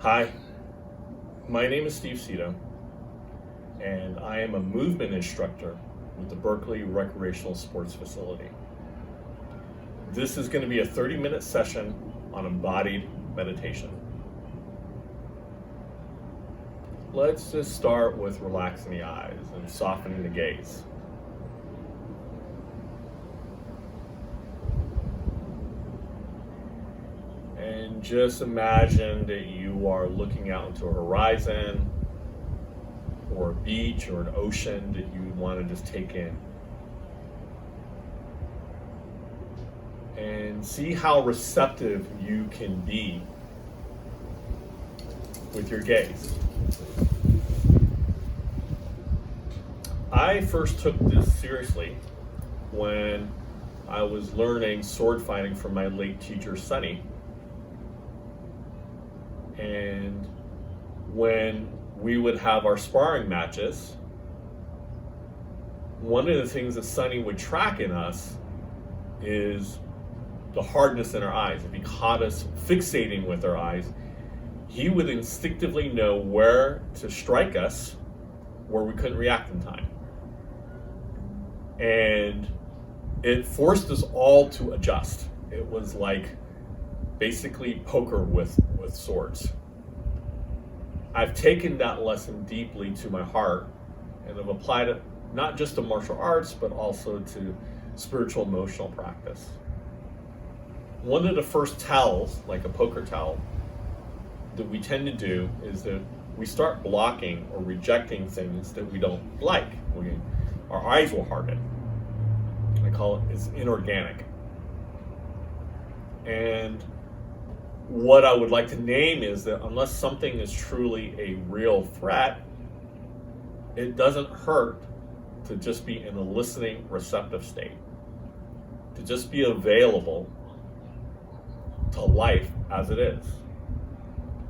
Hi, my name is Steve Cito, and I am a movement instructor with the Berkeley Recreational Sports facility. This is going to be a 30-minute session on embodied meditation. Let's just start with relaxing the eyes and softening the gaze. And just imagine that you are looking out into a horizon or a beach or an ocean that you want to just take in. And see how receptive you can be with your gaze. I first took this seriously when I was learning sword fighting from my late teacher, Sonny. And when we would have our sparring matches, one of the things that Sonny would track in us is the hardness in our eyes. If he caught us fixating with our eyes, he would instinctively know where to strike us where we couldn't react in time. And it forced us all to adjust. It was like basically poker with swords. I've taken that lesson deeply to my heart and have applied it not just to martial arts, but also to spiritual emotional practice. One of the first tells, like a poker tell, that we tend to do is that we start blocking or rejecting things that we don't like. Our eyes will harden. I call it's inorganic. And what I would like to name is that unless something is truly a real threat, it doesn't hurt to just be in a listening, receptive state, to just be available to life as it is.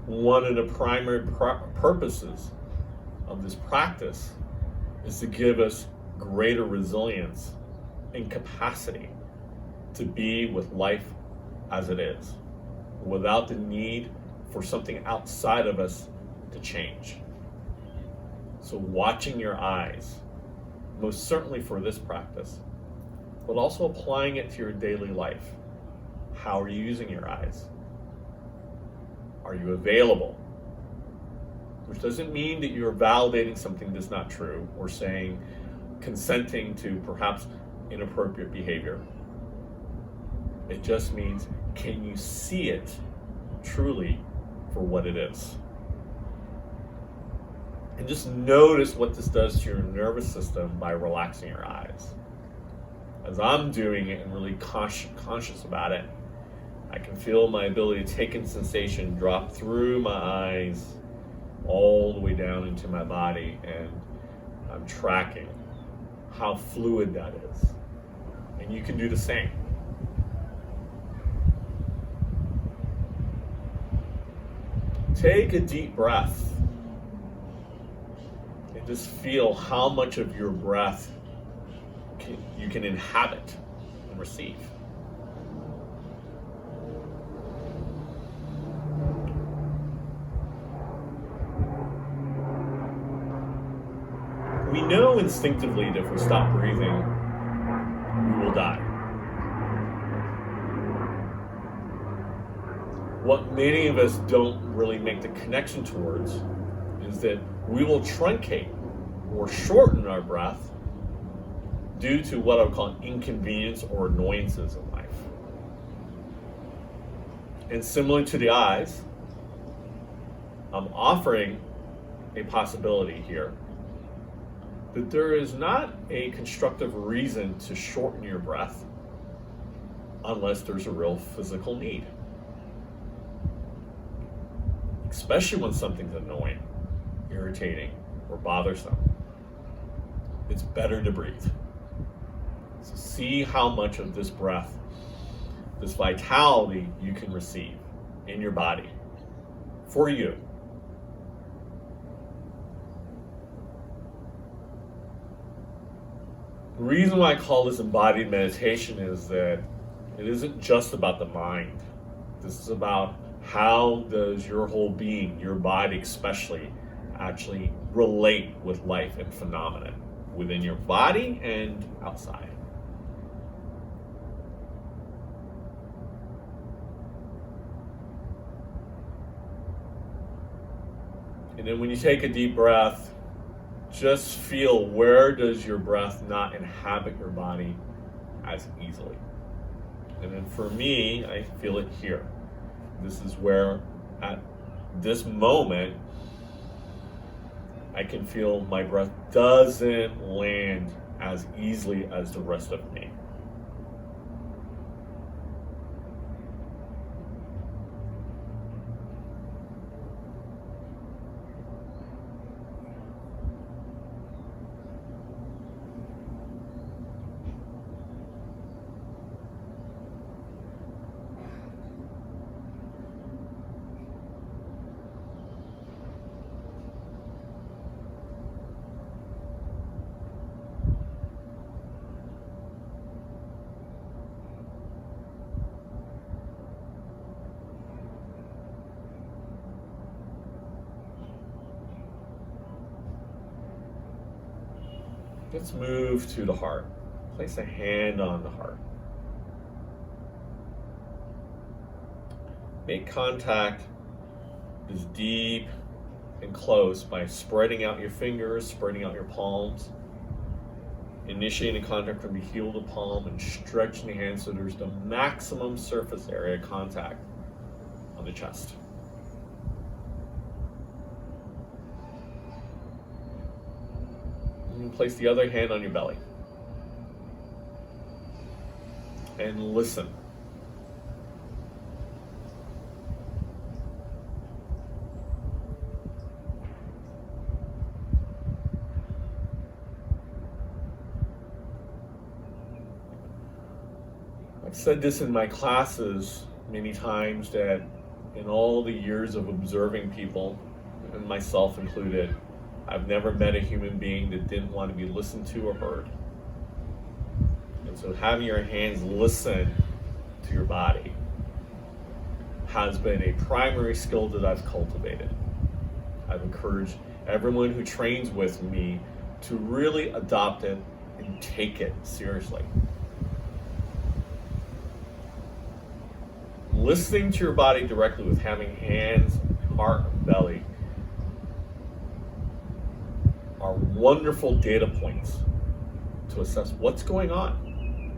One of the primary purposes of this practice is to give us greater resilience and capacity to be with life as it is, without the need for something outside of us to change. So watching your eyes, most certainly for this practice, but also applying it to your daily life. How are you using your eyes? Are you available? Which doesn't mean that you're validating something that's not true or saying, consenting to perhaps inappropriate behavior. It just means, can you see it truly for what it is? And just notice what this does to your nervous system by relaxing your eyes. As I'm doing it and really conscious about it, I can feel my ability to take in sensation drop through my eyes all the way down into my body, and I'm tracking how fluid that is. And you can do the same. Take a deep breath and just feel how much of your breath you can inhabit and receive. We know instinctively that if we stop breathing, we will die. What many of us don't really make the connection towards is that we will truncate or shorten our breath due to what I would call inconvenience or annoyances in life. And similar to the eyes, I'm offering a possibility here that there is not a constructive reason to shorten your breath unless there's a real physical need. Especially when something's annoying, irritating, or bothersome. It's better to breathe. So see how much of this breath, this vitality you can receive in your body for you. The reason why I call this embodied meditation is that it isn't just about the mind. This is about How does your whole being, your body especially, actually relate with life and phenomena within your body and outside? And then when you take a deep breath, just feel, where does your breath not inhabit your body as easily? And then for me, I feel it here. This is where, at this moment, I can feel my breath doesn't land as easily as the rest of me. Let's move to the heart. Place a hand on the heart. Make contact as deep and close by spreading out your fingers, spreading out your palms. Initiating contact from the heel to palm and stretching the hand so there's the maximum surface area contact on the chest. And place the other hand on your belly. And listen. I've said this in my classes many times, that in all the years of observing people, and myself included, I've never met a human being that didn't want to be listened to or heard. And so having your hands listen to your body has been a primary skill that I've cultivated. I've encouraged everyone who trains with me to really adopt it and take it seriously. Listening to your body directly with having hands, heart, and belly are wonderful data points to assess what's going on.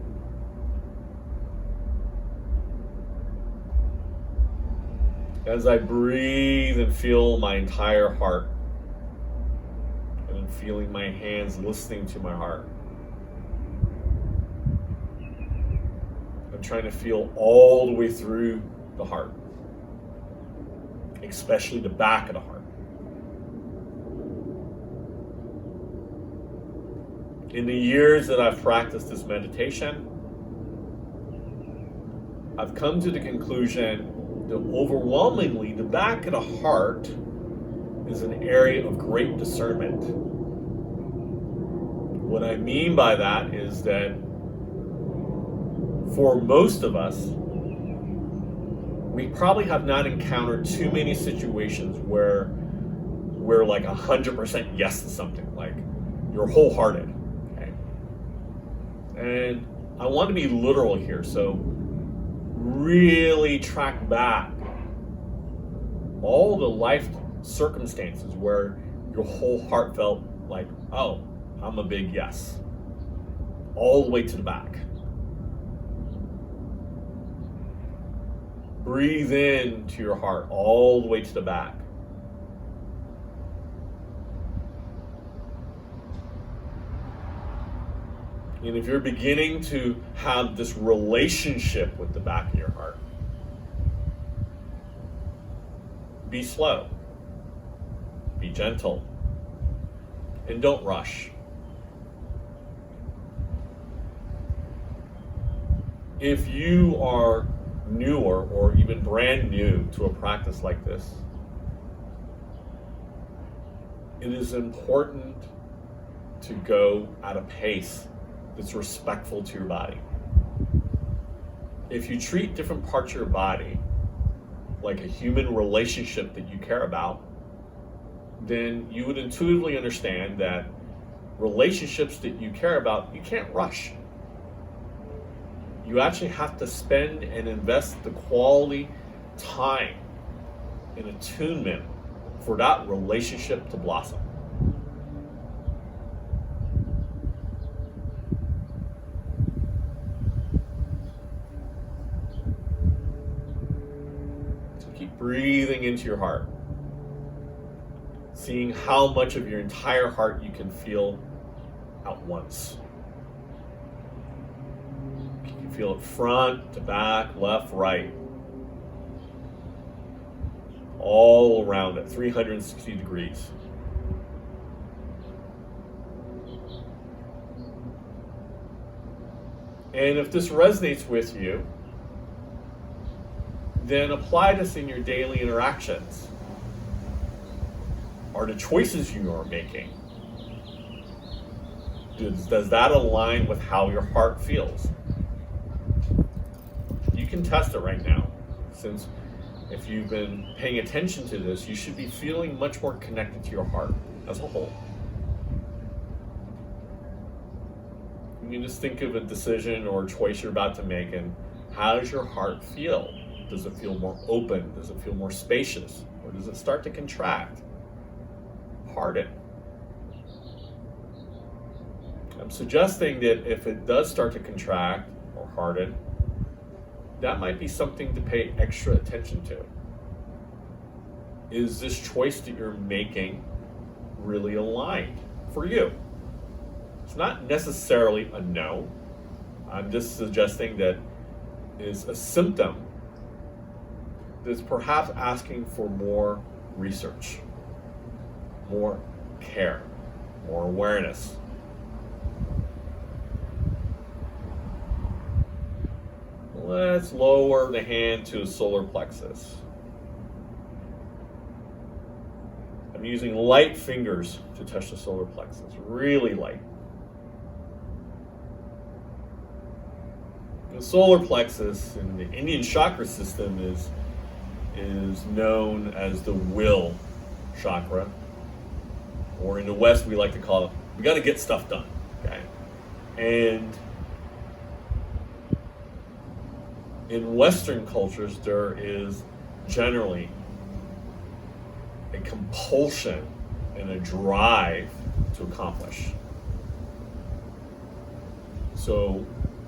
As I breathe and feel my entire heart, and I'm feeling my hands listening to my heart, I'm trying to feel all the way through the heart, especially the back of the heart. In the years that I've practiced this meditation, I've come to the conclusion that overwhelmingly the back of the heart is an area of great discernment. What I mean by that is that for most of us, we probably have not encountered too many situations where we're like 100% yes to something, like you're wholehearted. And I want to be literal here, so really track back all the life circumstances where your whole heart felt like, oh, I'm a big yes, all the way to the back. Breathe in to your heart all the way to the back. And if you're beginning to have this relationship with the back of your heart, be slow, be gentle, and don't rush. If you are newer or even brand new to a practice like this, it is important to go at a pace that's respectful to your body. If you treat different parts of your body like a human relationship that you care about, then you would intuitively understand that relationships that you care about, you can't rush. You actually have to spend and invest the quality time and attunement for that relationship to blossom. So keep breathing into your heart, seeing how much of your entire heart you can feel at once. You can feel it front to back, left, right, all around it, 360 degrees. And if this resonates with you, then apply this in your daily interactions. Are the choices you are making, does that align with how your heart feels? You can test it right now, since if you've been paying attention to this, you should be feeling much more connected to your heart as a whole. You can just think of a decision or a choice you're about to make, and how does your heart feel? Does it feel more open? Does it feel more spacious? Or does it start to contract? Harden. I'm suggesting that if it does start to contract or harden, that might be something to pay extra attention to. Is this choice that you're making really aligned for you? It's not necessarily a no. I'm just suggesting that is a symptom that's perhaps asking for more research, more care, more awareness. Let's lower the hand to the solar plexus. I'm using light fingers to touch the solar plexus, really light. The solar plexus in the Indian chakra system is known as the will chakra, or in the West we like to call it, we got to get stuff done, okay? And in Western cultures, there is generally a compulsion and a drive to accomplish. So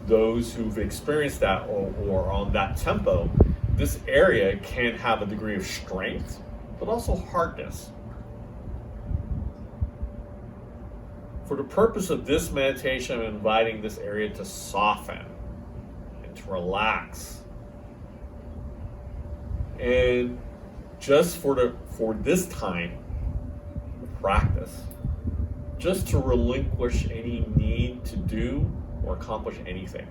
those who've experienced that or on that tempo, this area can have a degree of strength, but also hardness. For the purpose of this meditation, I'm inviting this area to soften and to relax. And just for this time of practice, just to relinquish any need to do or accomplish anything.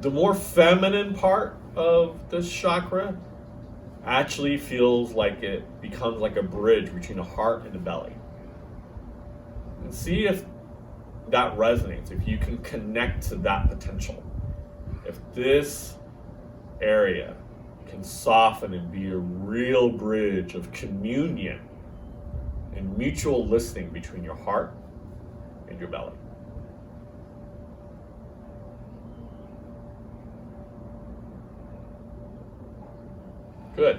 The more feminine part of this chakra actually feels like it becomes like a bridge between the heart and the belly. And see if that resonates, if you can connect to that potential. If this area can soften and be a real bridge of communion and mutual listening between your heart and your belly. Good.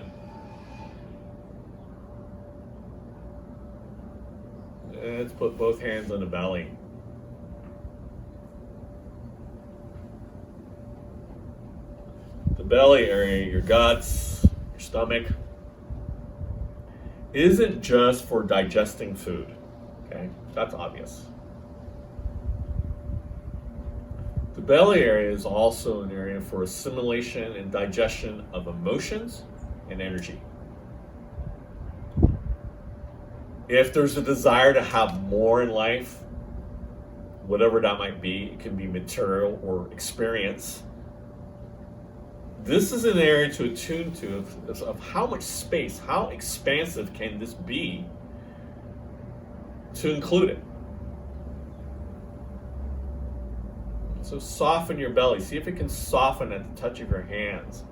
Let's put both hands on the belly. The belly area, your guts, your stomach, isn't just for digesting food, okay? That's obvious. The belly area is also an area for assimilation and digestion of emotions and energy. If there's a desire to have more in life, whatever that might be, it can be material or experience. This is an area to attune to of how much space, how expansive can this be to include it. So soften your belly. See if it can soften at the touch of your hands.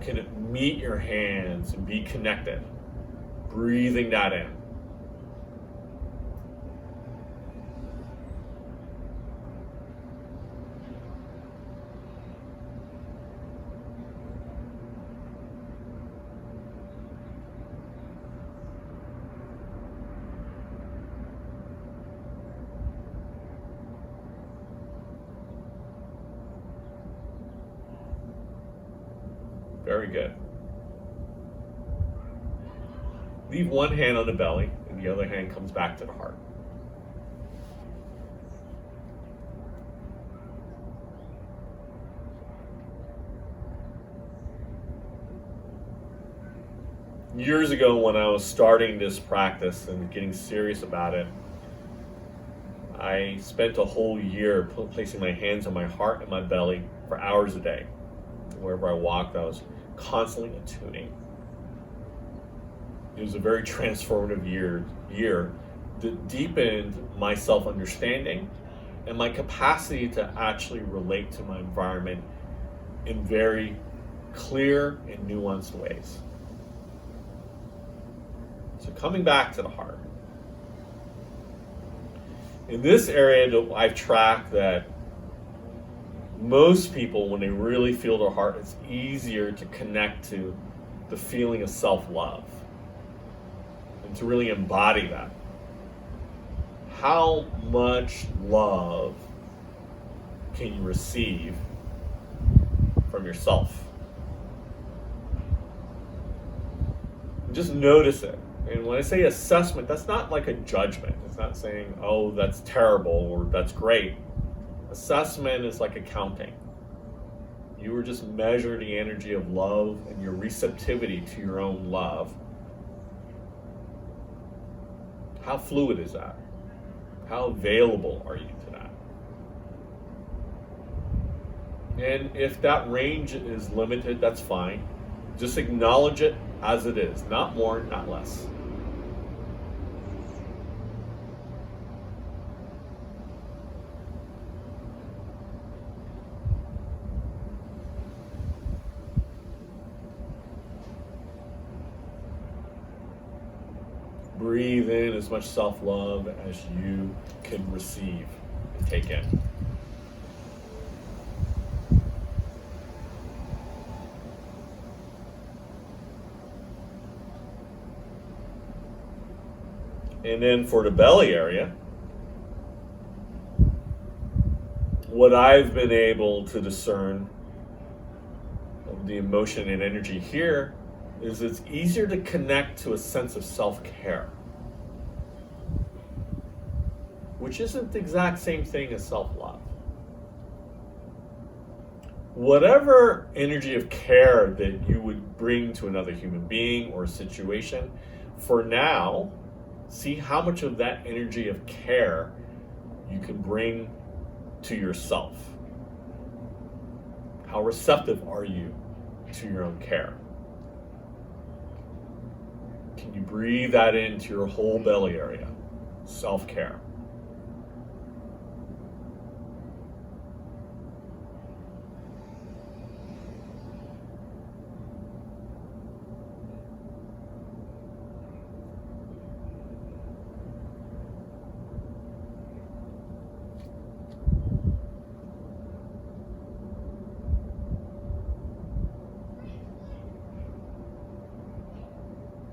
Can it meet your hands and be connected? Breathing that in. Very good. Leave one hand on the belly and the other hand comes back to the heart. Years ago when I was starting this practice and getting serious about it, I spent a whole year placing my hands on my heart and my belly for hours a day. Wherever I walked, I was constantly attuning. It was a very transformative year that deepened my self-understanding and my capacity to actually relate to my environment in very clear and nuanced ways. So coming back to the heart. In this area, I've tracked that most people, when they really feel their heart, it's easier to connect to the feeling of self-love and to really embody that. How much love can you receive from yourself? Just notice it. And when I say assessment, that's not like a judgment. It's not saying, oh, that's terrible or that's great. Assessment is like accounting. You were just measuring the energy of love and your receptivity to your own love. How fluid is that? How available are you to that? And if that range is limited, that's fine. Just acknowledge it as it is, not more, not less. Breathe in as much self-love as you can receive and take in. And then for the belly area, what I've been able to discern of the emotion and energy here is it's easier to connect to a sense of self-care, which isn't the exact same thing as self-love. Whatever energy of care that you would bring to another human being or situation, for now, see how much of that energy of care you can bring to yourself. How receptive are you to your own care? Can you breathe that into your whole belly area? Self-care.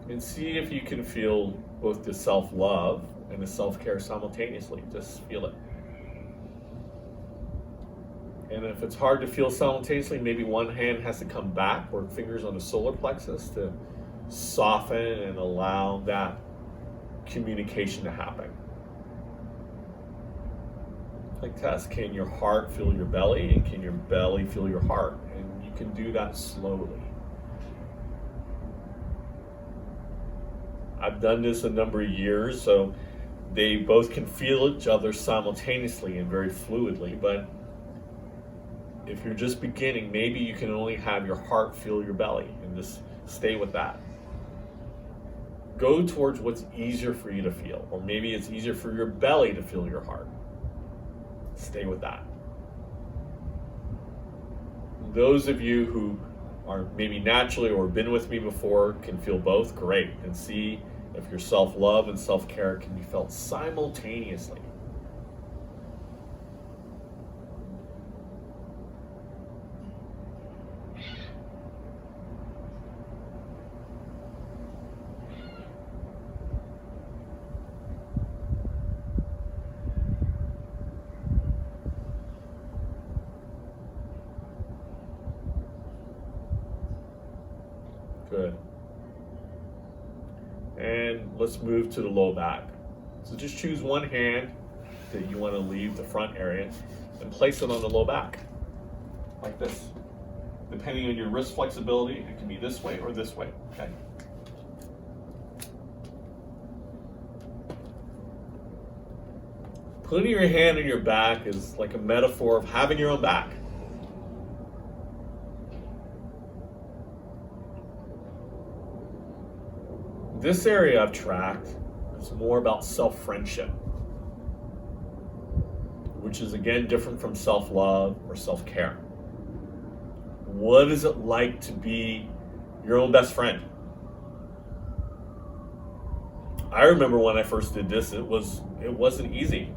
And see if you can feel both the self-love and the self-care simultaneously. Just feel it. And if it's hard to feel simultaneously, maybe one hand has to come back or fingers on the solar plexus to soften and allow that communication to happen. Like test, can your heart feel your belly and can your belly feel your heart? And you can do that slowly. I've done this a number of years, so they both can feel each other simultaneously and very fluidly, but if you're just beginning, maybe you can only have your heart feel your belly and just stay with that. Go towards what's easier for you to feel, or maybe it's easier for your belly to feel your heart. Stay with that. those of you who are maybe naturally or been with me before can feel both, great, and see if your self-love and self-care can be felt simultaneously. Good. And let's move to the low back. So just choose one hand that you want to leave the front area and place it on the low back, like this. Depending on your wrist flexibility, it can be this way or this way, okay? Putting your hand on your back is like a metaphor of having your own back. This area I've tracked is more about self-friendship, which is again different from self-love or self-care. What is it like to be your own best friend? I remember when I first did this, it wasn't easy.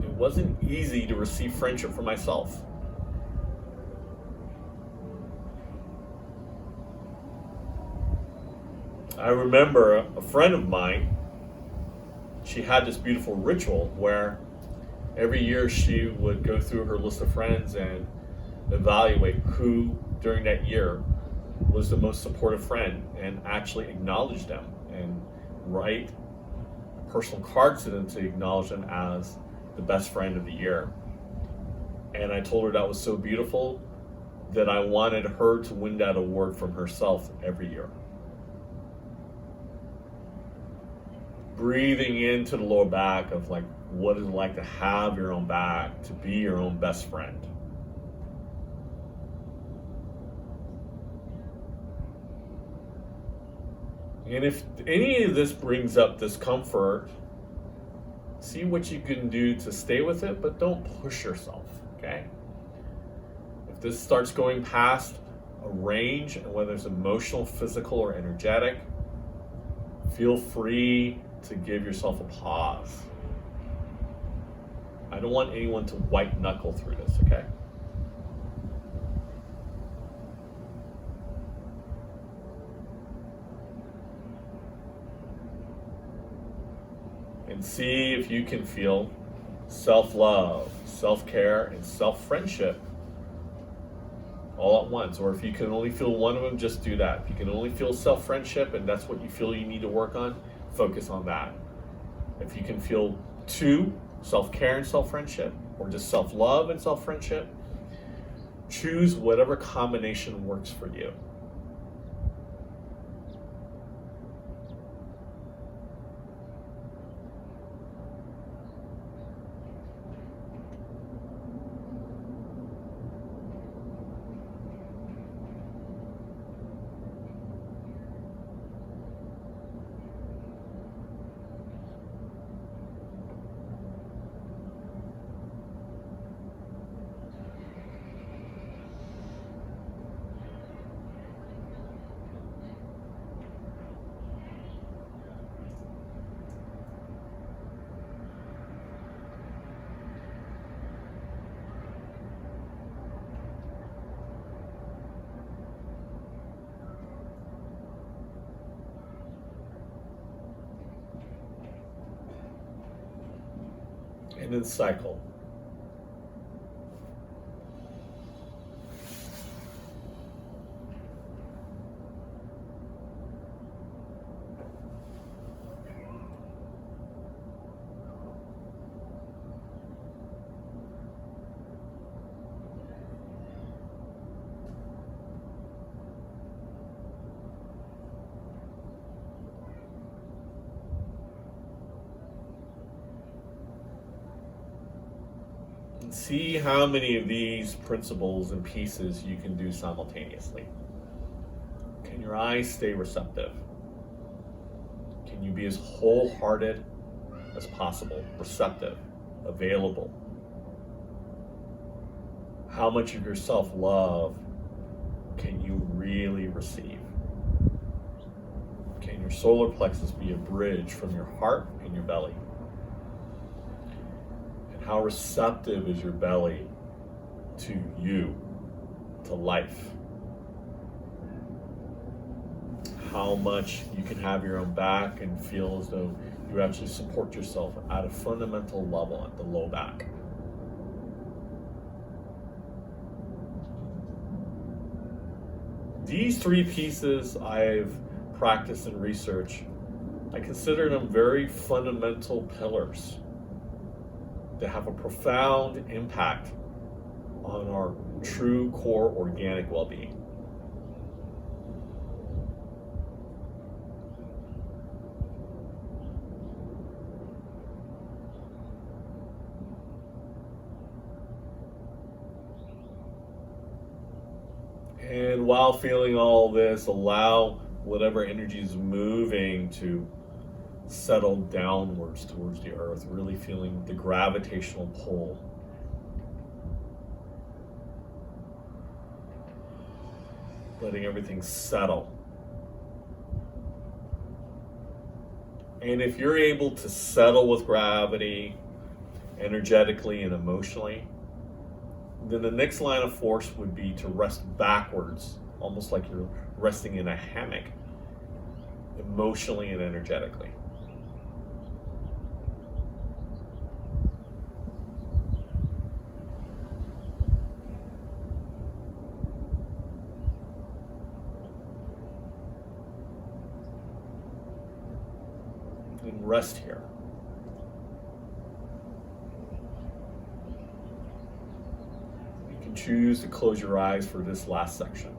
It wasn't easy to receive friendship from myself. I remember a friend of mine, she had this beautiful ritual where every year she would go through her list of friends and evaluate who during that year was the most supportive friend and actually acknowledge them and write personal cards to them to acknowledge them as the best friend of the year. And I told her that was so beautiful that I wanted her to win that award from herself every year. Breathing into the lower back of like what is it like to have your own back, to be your own best friend. And if any of this brings up discomfort, see what you can do to stay with it, but don't push yourself, okay? If this starts going past a range, whether it's emotional, physical, or energetic, feel free to give yourself a pause. I don't want anyone to white knuckle through this, okay? And see if you can feel self-love, self-care, and self-friendship all at once. Or if you can only feel one of them, just do that. If you can only feel self-friendship and that's what you feel you need to work on, focus on that. If you can feel two, self-care and self-friendship, or just self-love and self-friendship, choose whatever combination works for you. And then cycle. See how many of these principles and pieces you can do simultaneously. Can your eyes stay receptive? Can you be as wholehearted as possible, receptive, available? How much of your self-love can you really receive? Can your solar plexus be a bridge from your heart and your belly? And how receptive is your belly to you, to life? How much you can have your own back and feel as though you actually support yourself at a fundamental level at the low back. These three pieces I've practiced and researched, I consider them very fundamental pillars that have a profound impact on our true core organic well-being. And while feeling all this, allow whatever energy is moving to settle downwards towards the earth, really feeling the gravitational pull. Letting everything settle. And if you're able to settle with gravity, energetically and emotionally, then the next line of force would be to rest backwards, almost like you're resting in a hammock, emotionally and energetically. And rest here. Choose to close your eyes for this last section.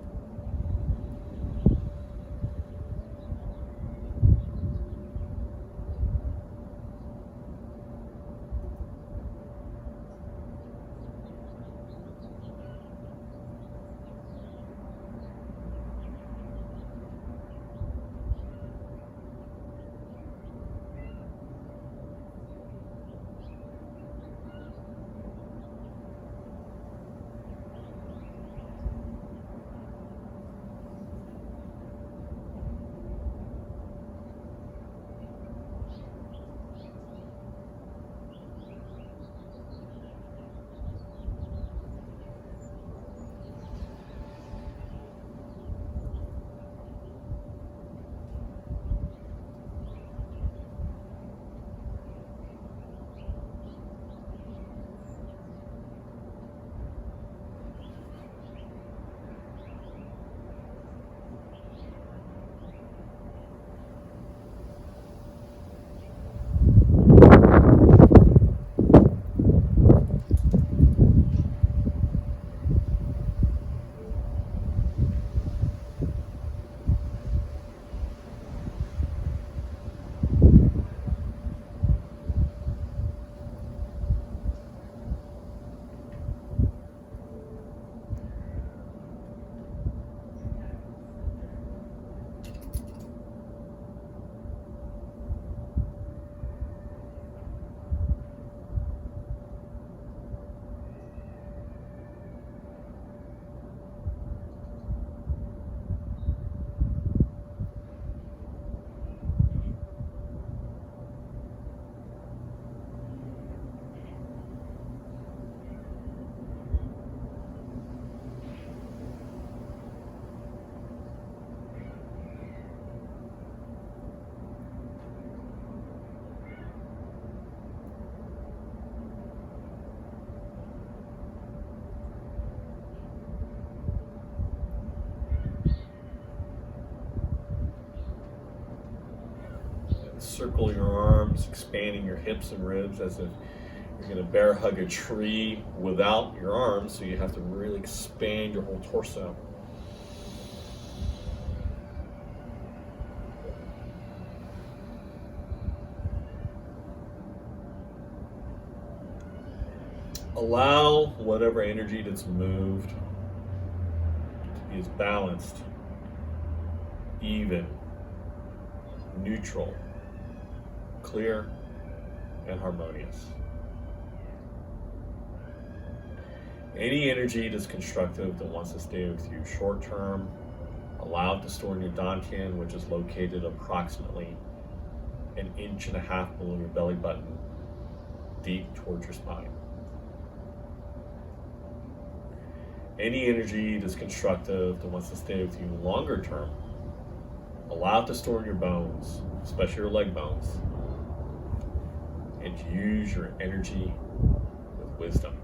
Circle your arms, expanding your hips and ribs as if you're going to bear hug a tree without your arms, so you have to really expand your whole torso. Allow whatever energy that's moved to be as balanced, even, neutral, clear, and harmonious. Any energy that's constructive that wants to stay with you short term, allow it to store in your dantian, which is located approximately 1.5 inches below your belly button, deep towards your spine. Any energy that's constructive that wants to stay with you longer term, allow it to store in your bones, especially your leg bones, and to use your energy with wisdom.